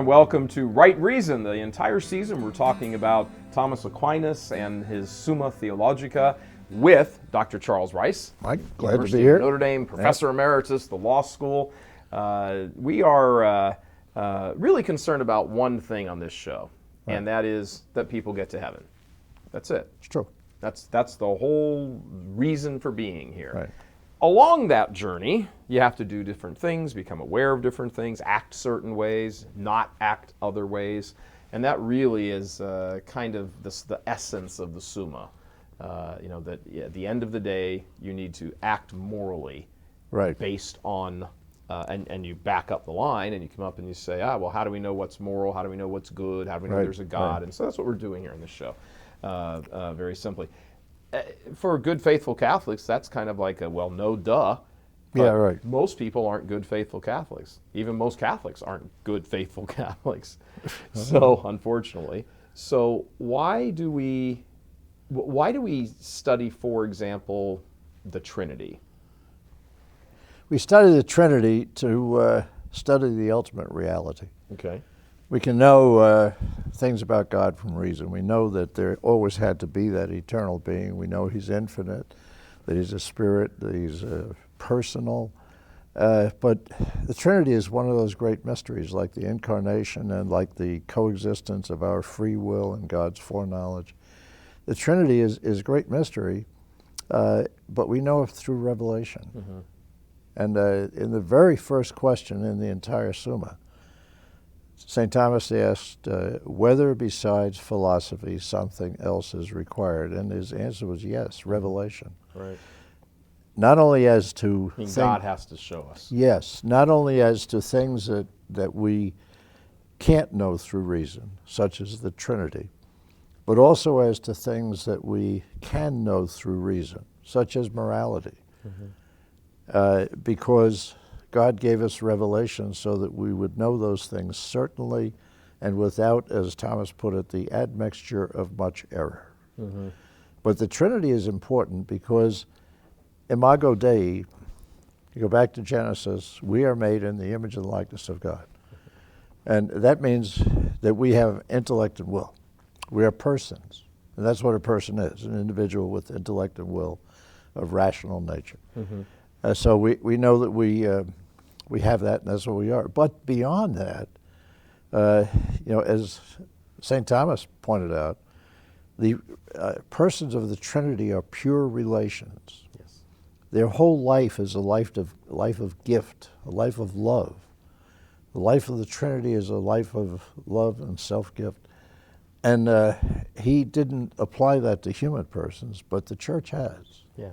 welcome to Right Reason. The entire season we're talking about Thomas Aquinas and his Summa Theologica with Dr. Charles Rice. Mike, glad University to be here. of Notre Dame, Professor Emeritus, the law school. We are really concerned about one thing on this show, and that is that people get to heaven. That's it. It's true. That's the whole reason for being here. Right. Along that journey, you have to do different things, become aware of different things, act certain ways, not act other ways. And that really is kind of the essence of the Summa. That at the end of the day, you need to act morally based on, and you back up the line and you come up and you say, well, how do we know what's moral? How do we know what's good? How do we know there's a God? And so that's what we're doing here in this show, very simply. For good, faithful Catholics, that's kind of like no duh. But most people aren't good, faithful Catholics. Even most Catholics aren't good, faithful Catholics. So, unfortunately. So why do we study, for example, the Trinity? We study the Trinity to study the ultimate reality. Okay. We can know things about God from reason. We know that there always had to be that eternal being. We know He's infinite, that He's a spirit, that He's personal. But the Trinity is one of those great mysteries, like the incarnation and like the coexistence of our free will and God's foreknowledge. The Trinity is a great mystery, but we know it through revelation. Mm-hmm. And in the very first question in the entire Summa, St. Thomas asked whether besides philosophy something else is required, and his answer was yes, revelation. Right. Not only as to God has to show us. Yes, not only as to things that we can't know through reason, such as the Trinity, but also as to things that we can know through reason, such as morality. Mm-hmm. Because God gave us revelation so that we would know those things certainly and without, as Thomas put it, the admixture of much error. Mm-hmm. But the Trinity is important because Imago Dei, you go back to Genesis, we are made in the image and likeness of God. And that means that we have intellect and will. We are persons. And that's what a person is, an individual with intellect and will of rational nature. Mm-hmm. So we know that we have that, and that's what we are. But beyond that, as St. Thomas pointed out, the persons of the Trinity are pure relations. Yes. Their whole life is a life of gift, a life of love. The life of the Trinity is a life of love and self-gift. And he didn't apply that to human persons, but the Church has. Yeah.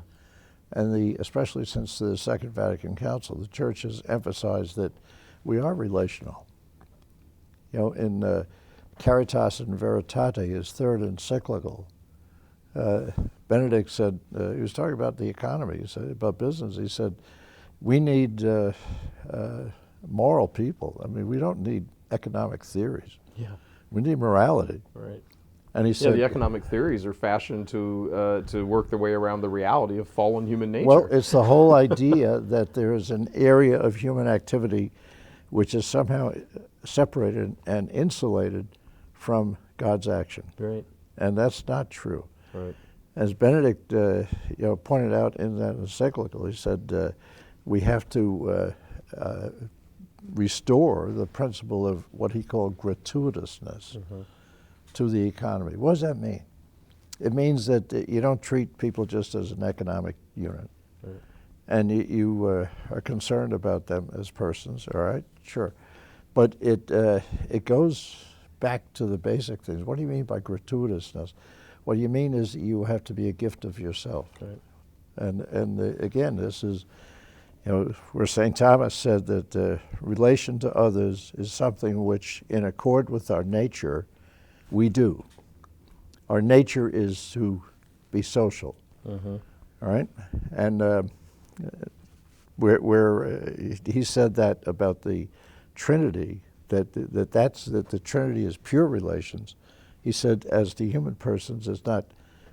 And especially since the Second Vatican Council, the Church has emphasized that we are relational. In Caritas in Veritate, his third encyclical, Benedict said, he was talking about the economy, he said about business, he said, we need moral people. I mean, we don't need economic theories. Yeah. We need morality. Right. And he said, the economic theories are fashioned to work their way around the reality of fallen human nature. Well, it's the whole idea that there is an area of human activity which is somehow separated and insulated from God's action. Right. And that's not true. Right. As Benedict pointed out in that encyclical, he said we have to restore the principle of what he called gratuitousness. Mm-hmm. To the economy. What does that mean? It means that you don't treat people just as an economic unit. Right. And you are concerned about them as persons, all right? Sure. But it goes back to the basic things. What do you mean by gratuitousness? What you mean is you have to be a gift of yourself. Right. And again, this is, where St. Thomas said that relation to others is something which, in accord with our nature, we do. Our nature is to be social, all right? And he said that about the Trinity, that the Trinity is pure relations. He said, as to human persons,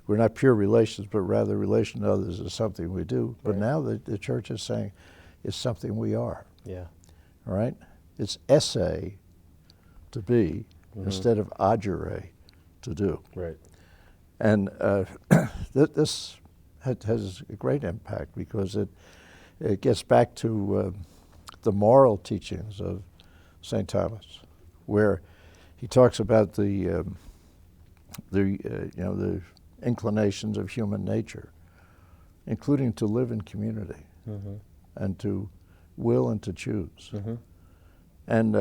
we're not pure relations, but rather relation to others is something we do. But now the Church is saying it's something we are. Yeah. All right? It's esse to be instead of agere, to do. Right. And this has a great impact because it gets back to the moral teachings of St. Thomas, where he talks about the inclinations of human nature, including to live in community and to will and to choose. And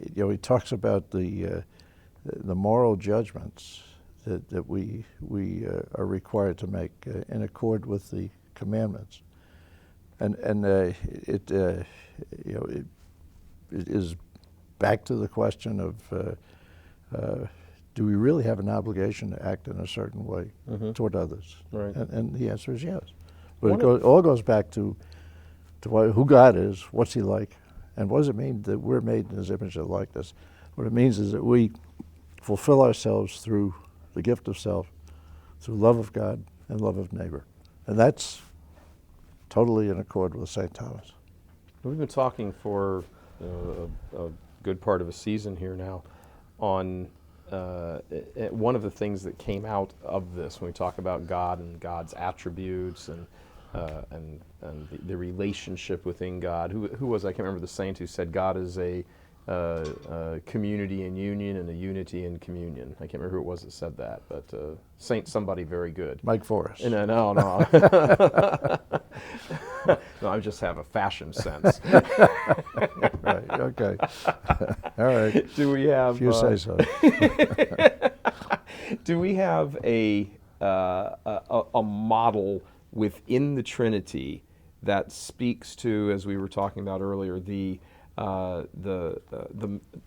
he talks about the moral judgments that we are required to make in accord with the commandments, and it is back to the question of do we really have an obligation to act in a certain way toward others? Right. And the answer is yes. But it all goes back to who God is, what's He like, and what does it mean that we're made in His image and likeness? What it means is that we fulfill ourselves through the gift of self, through love of God and love of neighbor. And that's totally in accord with St. Thomas. We've been talking for a good part of a season here now on one of the things that came out of this when we talk about God and God's attributes and the relationship within God. Who was, I can't remember the saint who said God is a community in union and a unity in communion. I can't remember who it was that said that, but saint somebody very good. Mike Forrest. No. No, I just have a fashion sense. Right, okay. All right. Do we have... If you say so. Do we have a model within the Trinity that speaks to, as we were talking about earlier, the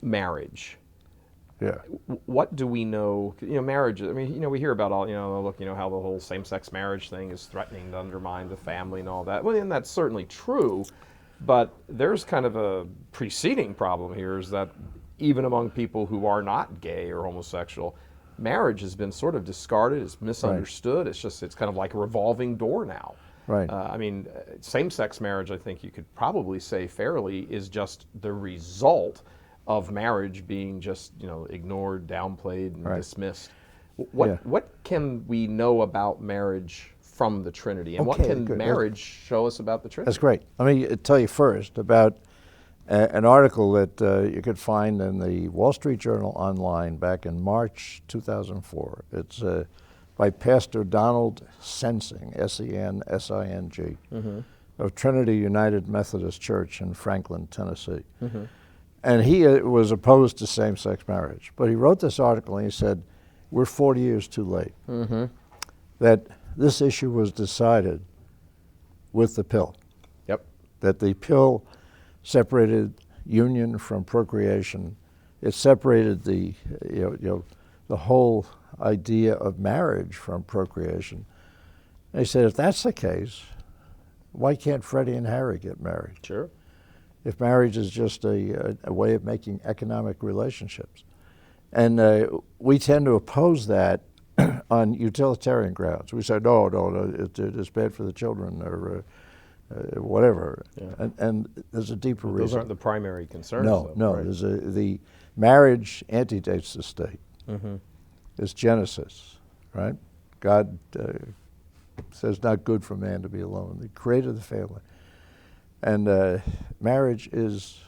marriage? Yeah. What do we know? Marriage. I mean, we hear about all. Look, how the whole same-sex marriage thing is threatening to undermine the family and all that. Well, and that's certainly true, but there's kind of a preceding problem here: is that even among people who are not gay or homosexual, marriage has been sort of discarded. It's misunderstood. Right. It's kind of like a revolving door now. Right. Same-sex marriage, I think you could probably say fairly, is just the result of marriage being just, ignored, downplayed, and dismissed. What can we know about marriage from the Trinity, and what can marriage show us about the Trinity? That's great. Let me tell you first about an article that you could find in the Wall Street Journal online back in March 2004. It's by Pastor Donald Sensing, Sensing, of Trinity United Methodist Church in Franklin, Tennessee. And he was opposed to same-sex marriage. But he wrote this article and he said, we're 40 years too late. That this issue was decided with the pill. Yep. That the pill separated union from procreation. It separated the whole idea of marriage from procreation. And he said, if that's the case, why can't Freddie and Harry get married? Sure. If marriage is just a way of making economic relationships. And we tend to oppose that on utilitarian grounds. We say, no, it's bad for the children or whatever. Yeah. And there's a deeper reason. Those aren't the primary concerns. No. Right? There's the marriage antedates the state. It's Genesis, right? God says not good for man to be alone. He created the family. And marriage is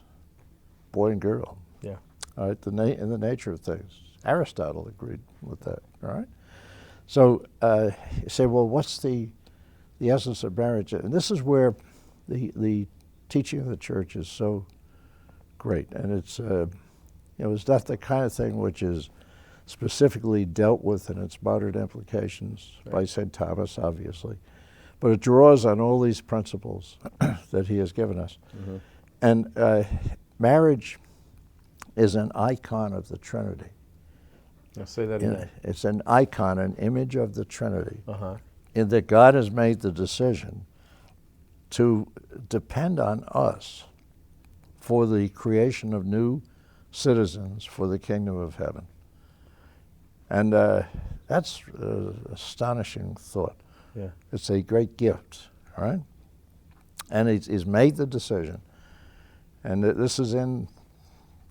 boy and girl. Yeah. All right, in the nature of things. Aristotle agreed with that, all right? So you say, well, what's the essence of marriage? And this is where the teaching of the church is so great. And it's not the kind of thing which is specifically dealt with in its modern implications by St. Thomas, obviously. But it draws on all these principles that he has given us. And marriage is an icon of the Trinity. I'll say that again. It's an icon, an image of the Trinity, in that God has made the decision to depend on us for the creation of new citizens for the kingdom of heaven. And that's an astonishing thought. Yeah. It's a great gift, all right? And he's made the decision. And this is in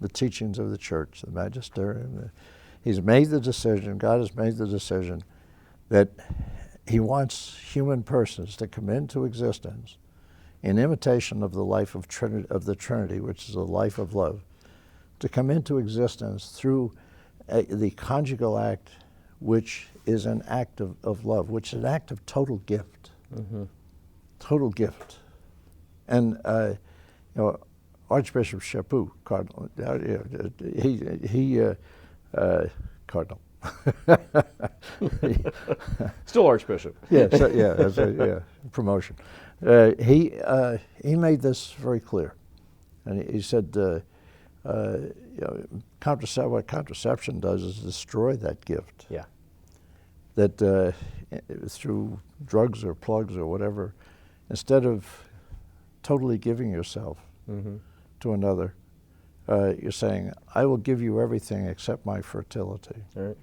the teachings of the church, the magisterium. He's made the decision, God has made the decision that he wants human persons to come into existence in imitation of the life of the Trinity, which is a life of love, to come into existence through the conjugal act, which is an act of love, which is an act of total gift. Mm-hmm. Total gift. And Archbishop Chaput, Cardinal, Cardinal. Still Archbishop. That's promotion. He made this very clear, and he said, what contraception does is destroy that gift. Yeah. That through drugs or plugs or whatever, instead of totally giving yourself Mm-hmm. to another, you're saying, I will give you everything except my fertility. All right.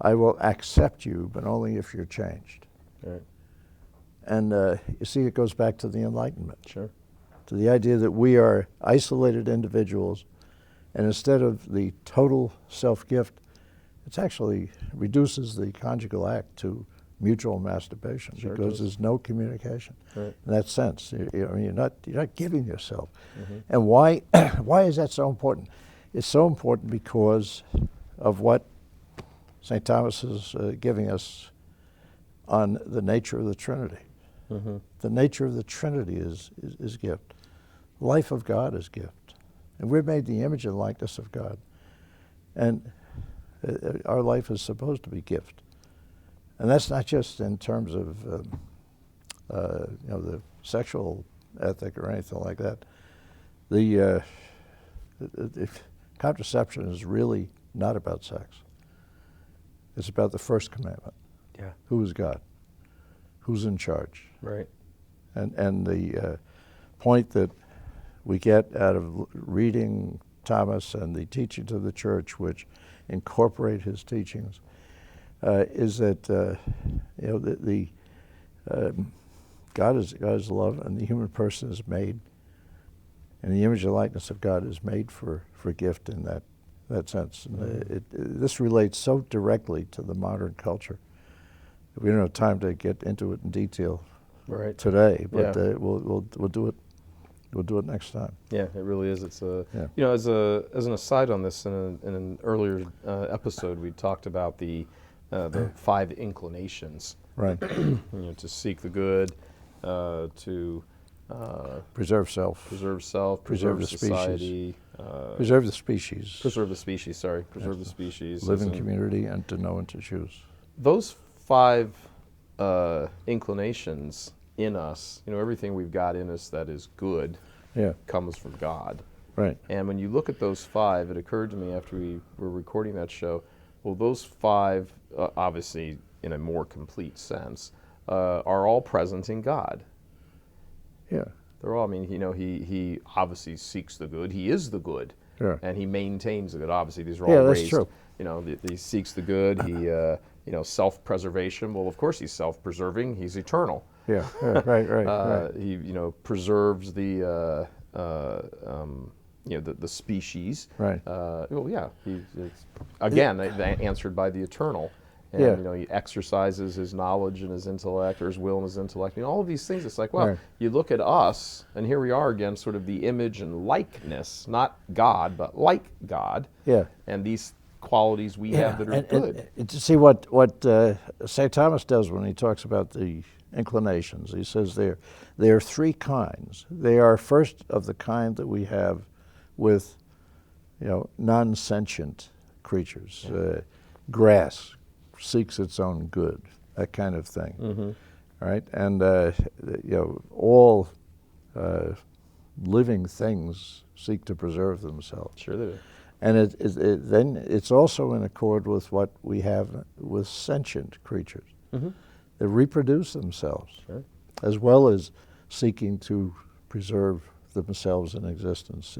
I will accept you, but only if you're changed. All right. And you see, it goes back to the Enlightenment, Sure. to the idea that we are isolated individuals, and instead of the total self-gift, it actually reduces the conjugal act to mutual masturbation, Sure because does. there's no communication. Right. In that sense, you're not giving yourself. Mm-hmm. And why is that so important? It's so important because of what St. Thomas is giving us on the nature of the Trinity. Mm-hmm. The nature of the Trinity is gift. The life of God is gift. And we're made the image and likeness of God. And our life is supposed to be gift. And that's not just in terms of the sexual ethic or anything like that. The contraception is really not about sex. It's about the first commandment. Yeah. Who is God? Who's in charge? Right. And the point that we get out of reading Thomas and the teachings of the church, which incorporate his teachings, is that God is love, and the human person is made, and the image and likeness of God is made for gift in that sense. And this relates so directly to the modern culture. We don't have time to get into it in detail today, but we'll do it. We'll do it next time. Yeah, it really is. It's as an aside on this, in an earlier episode, we talked about the 5 inclinations. Right. To seek the good, to preserve self, preserve the society, preserve the species, preserve the species. Sorry, preserve the species. live in community, and to know and to choose. Those 5 inclinations in us, everything we've got in us that is good, comes from God. Right. And when you look at those 5, it occurred to me after we were recording that show, well, those 5, obviously in a more complete sense, are all present in God. Yeah. They're all, he obviously seeks the good. He is the good. Yeah. And he maintains the good. Obviously, these are all raised. True. He seeks the good. He, self-preservation. Well, of course he's self-preserving. He's eternal. Yeah. Right. He, preserves the species. Right. It's again answered by the eternal. And he exercises his knowledge and his intellect, or his will and his intellect. All of these things. It's like, well, you look at us, and here we are again, sort of the image and likeness, not God, but like God. Yeah. And these qualities we have that are good. And to see what St. Thomas does when he talks about the inclinations, he says there are 3 kinds. They are first of the kind that we have with non-sentient creatures. Grass seeks its own good, that kind of thing. Mm-hmm. Right? And all living things seek to preserve themselves. Sure they do. And then it's also in accord with what we have with sentient creatures. Mm-hmm. They reproduce themselves, Sure. as well as seeking to preserve themselves in existence.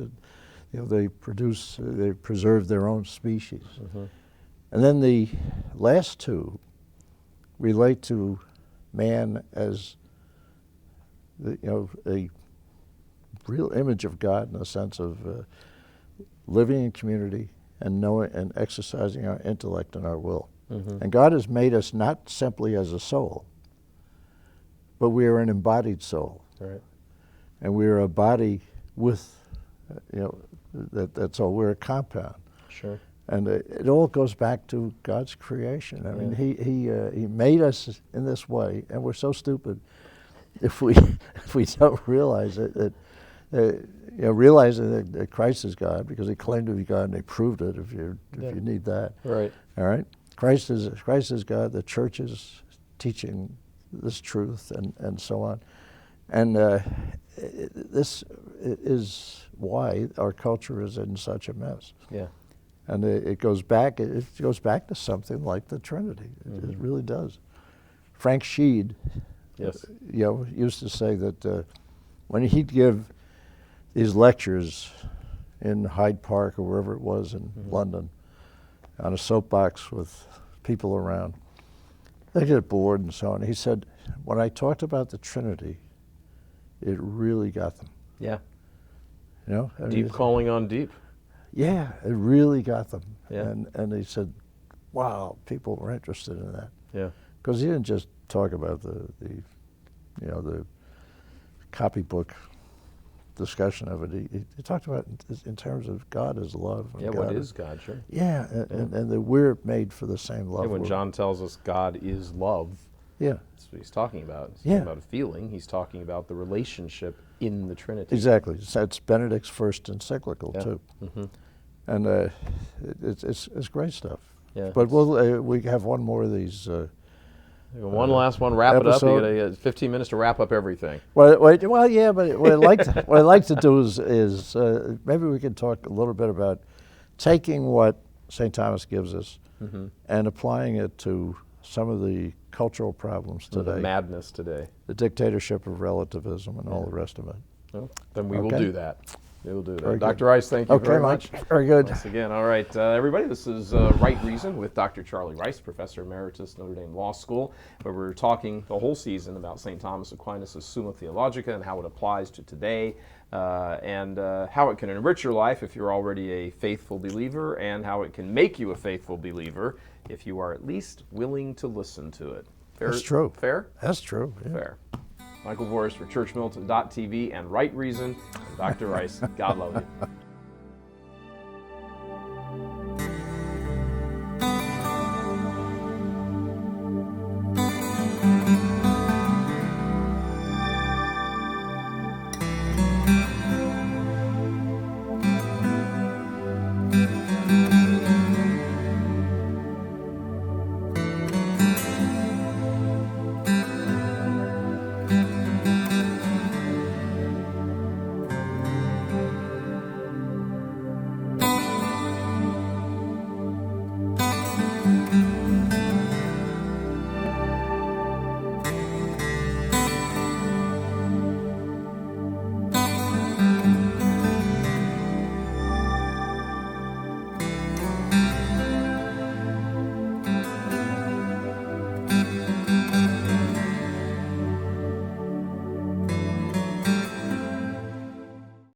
They preserve their own species. Mm-hmm. And then the last 2 relate to man as a real image of God, in the sense of living in community, and knowing and exercising our intellect and our will. And God has made us not simply as a soul, but we are an embodied soul. Right. And we are a body with, that's all. We're a compound. Sure. And it all goes back to God's creation. I mean, He made us in this way, and we're so stupid if we don't realize it. Realizing that Christ is God, because He claimed to be God, and He proved it. If you need that, Right. All right. Christ is God. The church is teaching this truth, and so on. And this is why our culture is in such a mess. Yeah. And it goes back. It goes back to something like the Trinity. It really does. Frank Sheed, Yes. used to say that when he'd give these lectures in Hyde Park or wherever it was in London, on a soapbox with people around, they get bored and so on. He said, when I talked about the Trinity, it really got them. Yeah. I mean, Deep calling on deep. Yeah, it really got them. Yeah. And he said, wow, people were interested in that. Yeah. Because he didn't just talk about the copybook discussion of it. He talked about it in terms of God as love. And Yeah, God what is God? Sure. Yeah, and that we're made for the same love. Yeah, when John tells us God is love, Yeah. that's what he's talking about. He's Yeah. talking about a feeling. He's talking about the relationship in the Trinity. Exactly. That's Benedict's first encyclical too. And it's great stuff. Yeah. But we have one more of these. One last one, wrap episode. it up. You got 15 minutes to wrap up everything. Well, yeah, but what I like to do is maybe we can talk a little bit about taking what St. Thomas gives us and applying it to some of the cultural problems today. The madness today. The dictatorship of relativism and all the rest of it. Well, then we will Okay. do that. We will do that. Very good. Dr. Rice, thank you Okay, very Mike. much. Very good. Once again, all right, everybody, this is Right Reason with Dr. Charlie Rice, Professor Emeritus, Notre Dame Law School, where we're talking the whole season about St. Thomas Aquinas' Summa Theologica and how it applies to today, and how it can enrich your life if you're already a faithful believer, and how it can make you a faithful believer if you are at least willing to listen to it. Fair? That's true. Fair? That's true. Yeah. Fair. Michael Voris for ChurchMilitant.tv and Right Reason, and Dr. Rice. God love you.